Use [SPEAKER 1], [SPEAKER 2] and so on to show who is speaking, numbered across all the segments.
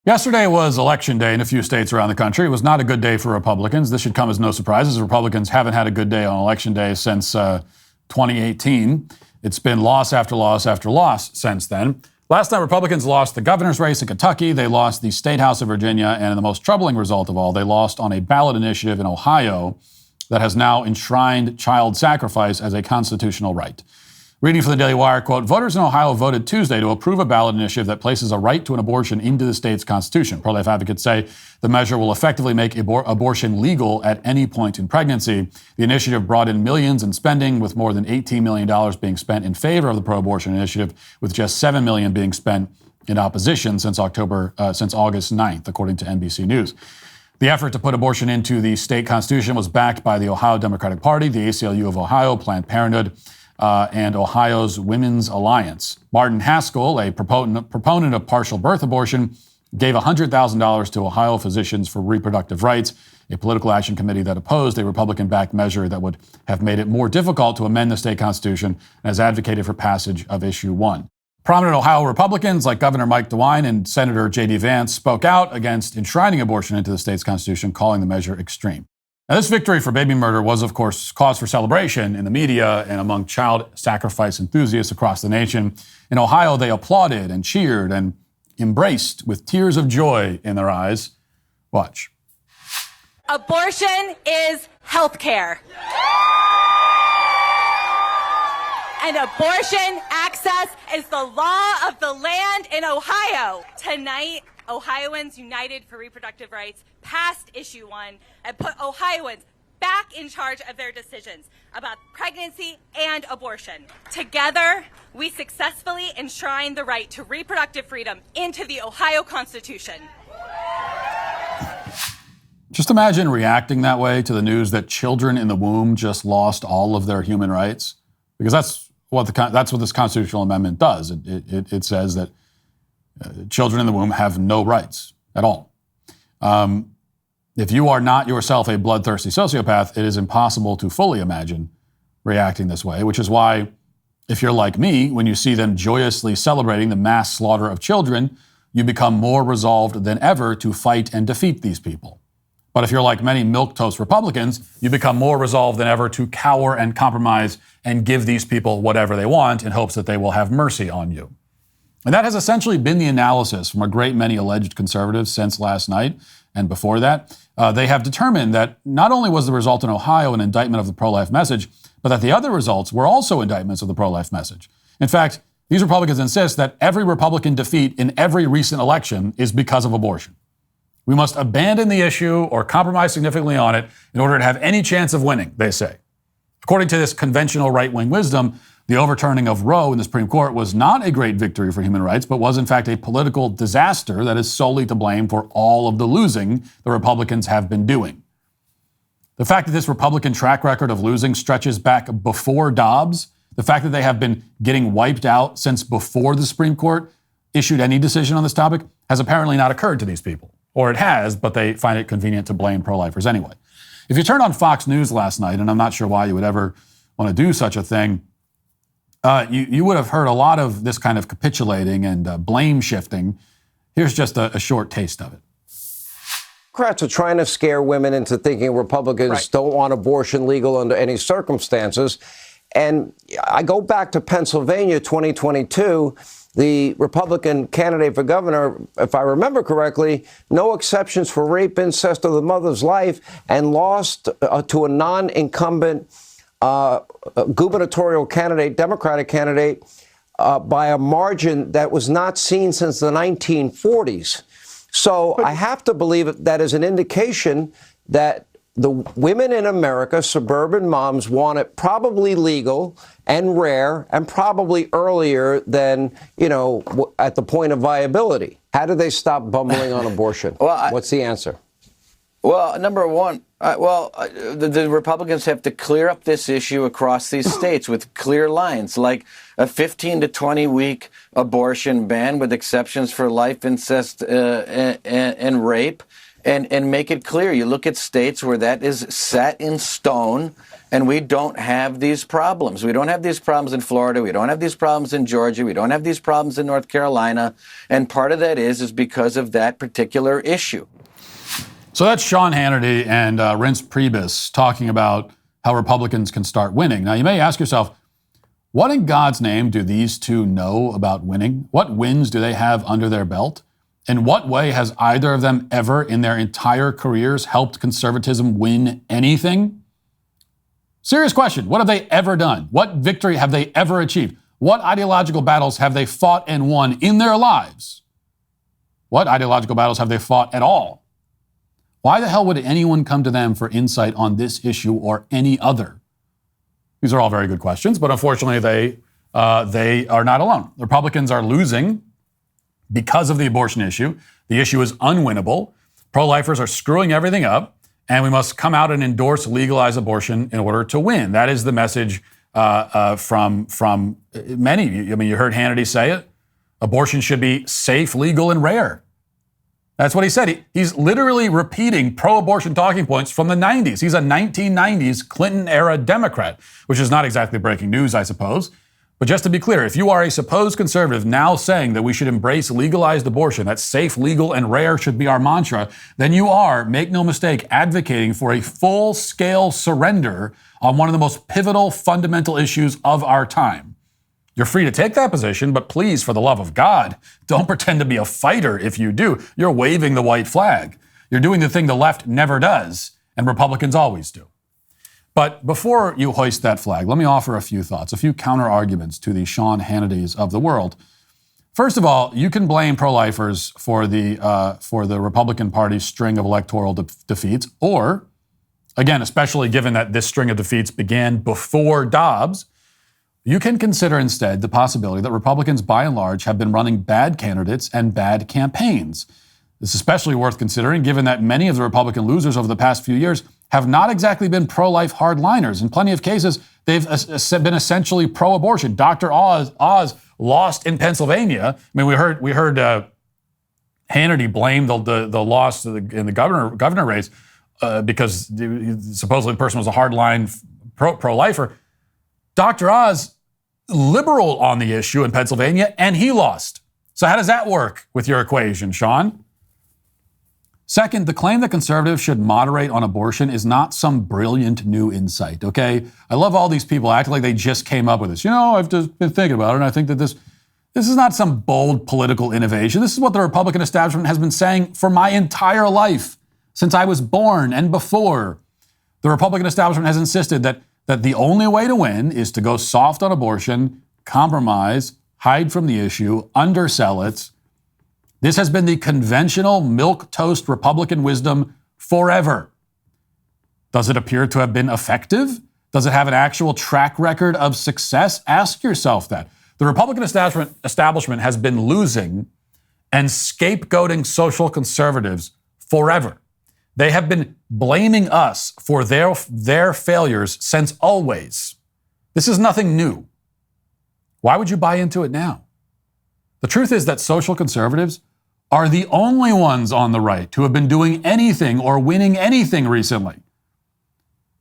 [SPEAKER 1] Yesterday was election day in a few states around the country. It was not a good day for Republicans. This should come as no surprise, as Republicans haven't had a good day on election day since 2018. It's been loss after loss after loss since then. Last night, Republicans lost the governor's race in Kentucky. They lost the state house of Virginia. And the most troubling result of all, they lost on a ballot initiative in Ohio that has now enshrined child sacrifice as a constitutional right. Reading from the Daily Wire, quote, voters in Ohio voted Tuesday to approve a ballot initiative that places a right to an abortion into the state's constitution. Pro-life advocates say the measure will effectively make abortion legal at any point in pregnancy. The initiative brought in millions in spending, with more than $18 million being spent in favor of the pro-abortion initiative, with just $7 million being spent in opposition since August 9th, according to NBC News. The effort to put abortion into the state constitution was backed by the Ohio Democratic Party, the ACLU of Ohio, Planned Parenthood, and Ohio's Women's Alliance. Martin Haskell, a proponent of partial birth abortion, gave $100,000 to Ohio Physicians for Reproductive Rights, a political action committee that opposed a Republican-backed measure that would have made it more difficult to amend the state constitution, and has advocated for passage of Issue 1. Prominent Ohio Republicans like Governor Mike DeWine and Senator J.D. Vance spoke out against enshrining abortion into the state's constitution, calling the measure extreme. Now, this victory for baby murder was, of course, cause for celebration in the media and among child sacrifice enthusiasts across the nation. In Ohio, they applauded and cheered and embraced with tears of joy in their eyes. Watch.
[SPEAKER 2] Abortion is health care. And abortion access is the law of the land in Ohio. Tonight, Ohioans United for Reproductive Rights passed Issue 1 and put Ohioans back in charge of their decisions about pregnancy and abortion. Together, we successfully enshrined the right to reproductive freedom into the Ohio Constitution.
[SPEAKER 1] Just imagine reacting that way to the news that children in the womb just lost all of their human rights, because that's what this constitutional amendment does. It says that children in the womb have no rights at all. If you are not yourself a bloodthirsty sociopath, it is impossible to fully imagine reacting this way, which is why, if you're like me, when you see them joyously celebrating the mass slaughter of children, you become more resolved than ever to fight and defeat these people. But if you're like many milquetoast Republicans, you become more resolved than ever to cower and compromise and give these people whatever they want in hopes that they will have mercy on you. And that has essentially been the analysis from a great many alleged conservatives since last night and before that. They have determined that not only was the result in Ohio an indictment of the pro-life message, but that the other results were also indictments of the pro-life message. In fact, these Republicans insist that every Republican defeat in every recent election is because of abortion. We must abandon the issue or compromise significantly on it in order to have any chance of winning, they say. According to this conventional right-wing wisdom, the overturning of Roe in the Supreme Court was not a great victory for human rights, but was in fact a political disaster that is solely to blame for all of the losing the Republicans have been doing. The fact that this Republican track record of losing stretches back before Dobbs, the fact that they have been getting wiped out since before the Supreme Court issued any decision on this topic, has apparently not occurred to these people. Or it has, but they find it convenient to blame pro-lifers anyway. If you turned on Fox News last night, and I'm not sure why you would ever want to do such a thing, you would have heard a lot of this kind of capitulating and blame shifting. Here's just a short taste of it.
[SPEAKER 3] Democrats are trying to scare women into thinking Republicans don't want abortion legal under any circumstances. And I go back to Pennsylvania 2022. The Republican candidate for governor, if I remember correctly, no exceptions for rape, incest, or the mother's life, and lost to a non-incumbent gubernatorial candidate, Democratic candidate, by a margin that was not seen since the 1940s. So I have to believe that is an indication that the women in America, suburban moms, want it probably legal and rare and probably earlier than, at the point of viability. How do they stop bumbling on abortion? What's the answer?
[SPEAKER 4] Well, number one, the Republicans have to clear up this issue across these states with clear lines, like a 15 to 20 week abortion ban with exceptions for life, incest, and rape. and make it clear. You look at states where that is set in stone, and we don't have these problems. We don't have these problems in Florida. We don't have these problems in Georgia. We don't have these problems in North Carolina. And part of that is because of that particular issue.
[SPEAKER 1] So that's Sean Hannity and Reince Priebus talking about how Republicans can start winning. Now, you may ask yourself, what in God's name do these two know about winning? What wins do they have under their belt? In what way has either of them ever in their entire careers helped conservatism win anything? Serious question. What have they ever done? What victory have they ever achieved? What ideological battles have they fought and won in their lives? What ideological battles have they fought at all? Why the hell would anyone come to them for insight on this issue or any other? These are all very good questions, but unfortunately they are not alone. The Republicans are losing because of the abortion issue. The issue is unwinnable. Pro-lifers are screwing everything up, and we must come out and endorse legalized abortion in order to win. That is the message from many. I mean, you heard Hannity say it. Abortion should be safe, legal, and rare. That's what he said. He's literally repeating pro-abortion talking points from the 90s. He's a 1990s Clinton-era Democrat, which is not exactly breaking news, I suppose. But just to be clear, if you are a supposed conservative now saying that we should embrace legalized abortion, that safe, legal, and rare should be our mantra, then you are, make no mistake, advocating for a full-scale surrender on one of the most pivotal, fundamental issues of our time. You're free to take that position, but please, for the love of God, don't pretend to be a fighter if you do. You're waving the white flag. You're doing the thing the left never does, and Republicans always do. But before you hoist that flag, let me offer a few thoughts, a few counter-arguments to the Sean Hannitys of the world. First of all, you can blame pro-lifers for the Republican Party's string of electoral defeats, or, again, especially given that this string of defeats began before Dobbs, you can consider instead the possibility that Republicans, by and large, have been running bad candidates and bad campaigns. This is especially worth considering given that many of the Republican losers over the past few years have not exactly been pro-life hardliners. In plenty of cases, they've been essentially pro-abortion. Dr. Oz lost in Pennsylvania. I mean, we heard Hannity blame the loss in the governor race because supposedly the person was a hardline pro-lifer. Dr. Oz, liberal on the issue in Pennsylvania, and he lost. So how does that work with your equation, Sean? Second, the claim that conservatives should moderate on abortion is not some brilliant new insight, okay? I love all these people acting like they just came up with this. You know, I've just been thinking about it, and I think that this is not some bold political innovation. This is what the Republican establishment has been saying for my entire life, since I was born and before. The Republican establishment has insisted that the only way to win is to go soft on abortion, compromise, hide from the issue, undersell it. This has been the conventional milquetoast Republican wisdom forever. Does it appear to have been effective? Does it have an actual track record of success? Ask yourself that. The Republican establishment has been losing and scapegoating social conservatives forever. They have been blaming us for their failures since always. This is nothing new. Why would you buy into it now? The truth is that social conservatives are the only ones on the right who have been doing anything or winning anything recently.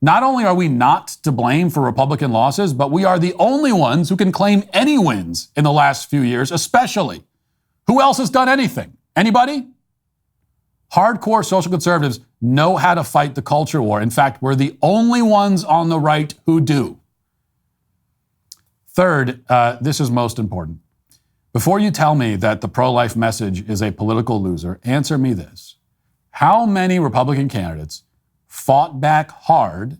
[SPEAKER 1] Not only are we not to blame for Republican losses, but we are the only ones who can claim any wins in the last few years, especially. Who else has done anything? Anybody? Hardcore social conservatives know how to fight the culture war. In fact, we're the only ones on the right who do. Third, this is most important. Before you tell me that the pro-life message is a political loser, answer me this. How many Republican candidates fought back hard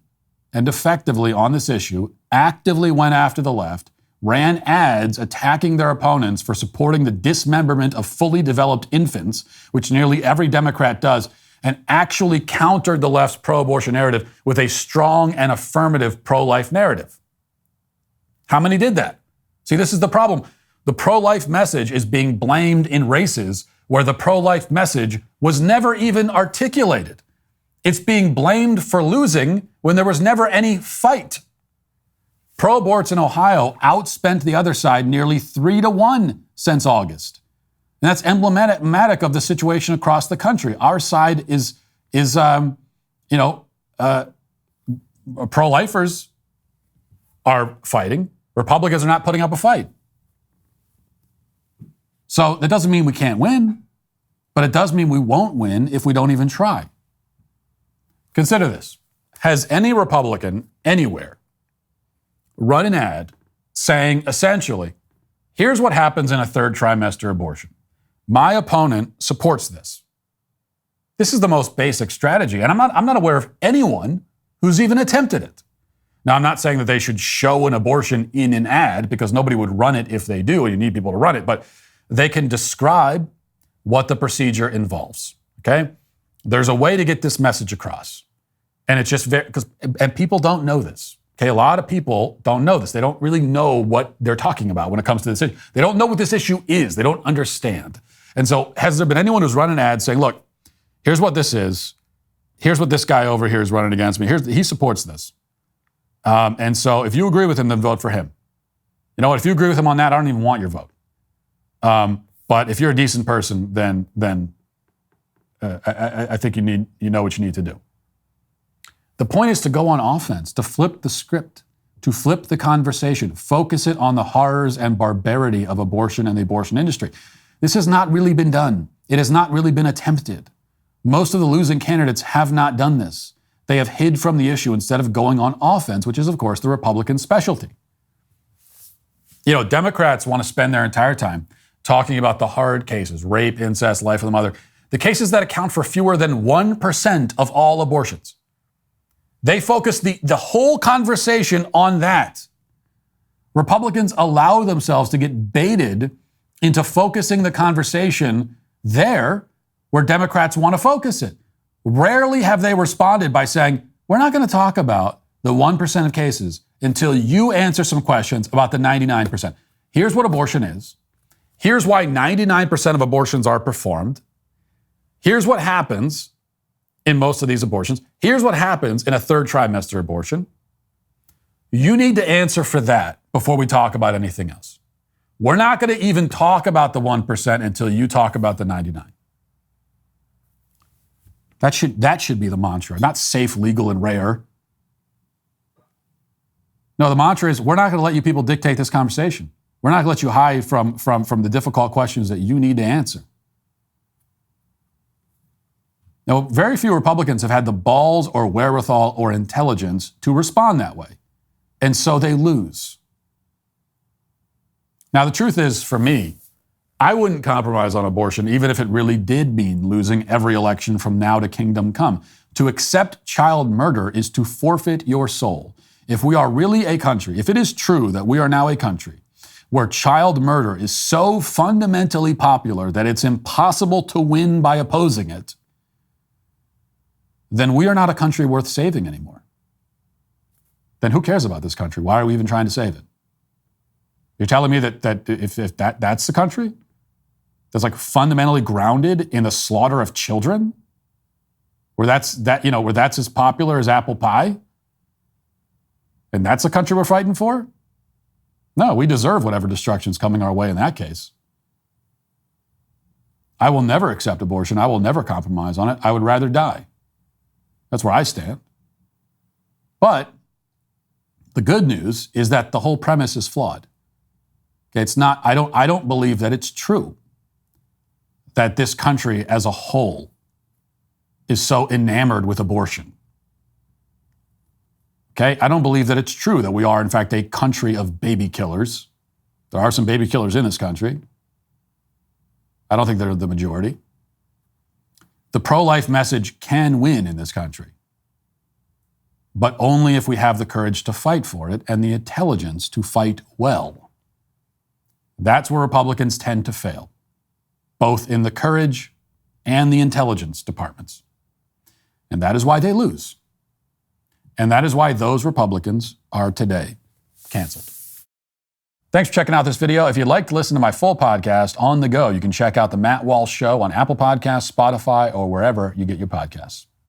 [SPEAKER 1] and effectively on this issue, actively went after the left, ran ads attacking their opponents for supporting the dismemberment of fully developed infants, which nearly every Democrat does, and actually countered the left's pro-abortion narrative with a strong and affirmative pro-life narrative? How many did that? See, this is the problem. The pro-life message is being blamed in races where the pro-life message was never even articulated. It's being blamed for losing when there was never any fight. Pro-aborts in Ohio outspent the other side nearly 3-1 since August. And that's emblematic of the situation across the country. Our side is pro-lifers are fighting. Republicans are not putting up a fight. So that doesn't mean we can't win, but it does mean we won't win if we don't even try. Consider this. Has any Republican anywhere run an ad saying, essentially, here's what happens in a third trimester abortion. My opponent supports this. This is the most basic strategy, and I'm not aware of anyone who's even attempted it. Now, I'm not saying that they should show an abortion in an ad, because nobody would run it if they do, and you need people to run it, but they can describe what the procedure involves, okay? There's a way to get this message across, and it's just and people don't know this, okay? A lot of people don't know this. They don't really know what they're talking about when it comes to this issue. They don't know what this issue is. They don't understand. And so has there been anyone who's run an ad saying, look, here's what this is. Here's what this guy over here is running against me. He supports this. And so if you agree with him, then vote for him. You know what? If you agree with him on that, I don't even want your vote. But if you're a decent person, then I think you know what you need to do. The point is to go on offense, to flip the script, to flip the conversation, focus it on the horrors and barbarity of abortion and the abortion industry. This has not really been done. It has not really been attempted. Most of the losing candidates have not done this. They have hid from the issue instead of going on offense, which is, of course, the Republican specialty. You know, Democrats want to spend their entire time talking about the hard cases, rape, incest, life of the mother, the cases that account for fewer than 1% of all abortions. They focus the whole conversation on that. Republicans allow themselves to get baited into focusing the conversation there where Democrats want to focus it. Rarely have they responded by saying, we're not going to talk about the 1% of cases until you answer some questions about the 99%. Here's what abortion is. Here's why 99% of abortions are performed. Here's what happens in most of these abortions. Here's what happens in a third trimester abortion. You need to answer for that before we talk about anything else. We're not going to even talk about the 1% until you talk about the 99%. That should be the mantra, not safe, legal, and rare. No, the mantra is we're not going to let you people dictate this conversation. We're not going to let you hide from the difficult questions that you need to answer. Now, very few Republicans have had the balls or wherewithal or intelligence to respond that way. And so they lose. Now, the truth is, for me, I wouldn't compromise on abortion, even if it really did mean losing every election from now to kingdom come. To accept child murder is to forfeit your soul. If we are really a country, if it is true that we are now a country where child murder is so fundamentally popular that it's impossible to win by opposing it, then we are not a country worth saving anymore. Then who cares about this country? Why are we even trying to save it? You're telling me that if that's the country that's like fundamentally grounded in the slaughter of children, where that's as popular as apple pie, and that's the country we're fighting for? No, we deserve whatever destruction's coming our way in that case. I will never accept abortion. I will never compromise on it. I would rather die. That's where I stand. But the good news is that the whole premise is flawed. Okay, it's not, I don't believe that it's true that this country as a whole is so enamored with abortion. Okay, I don't believe that it's true that we are, in fact, a country of baby killers. There are some baby killers in this country. I don't think they're the majority. The pro-life message can win in this country, but only if we have the courage to fight for it and the intelligence to fight well. That's where Republicans tend to fail, both in the courage and the intelligence departments. And that is why they lose. And that is why those Republicans are today canceled. Thanks for checking out this video. If you'd like to listen to my full podcast on the go, you can check out The Matt Walsh Show on Apple Podcasts, Spotify, or wherever you get your podcasts.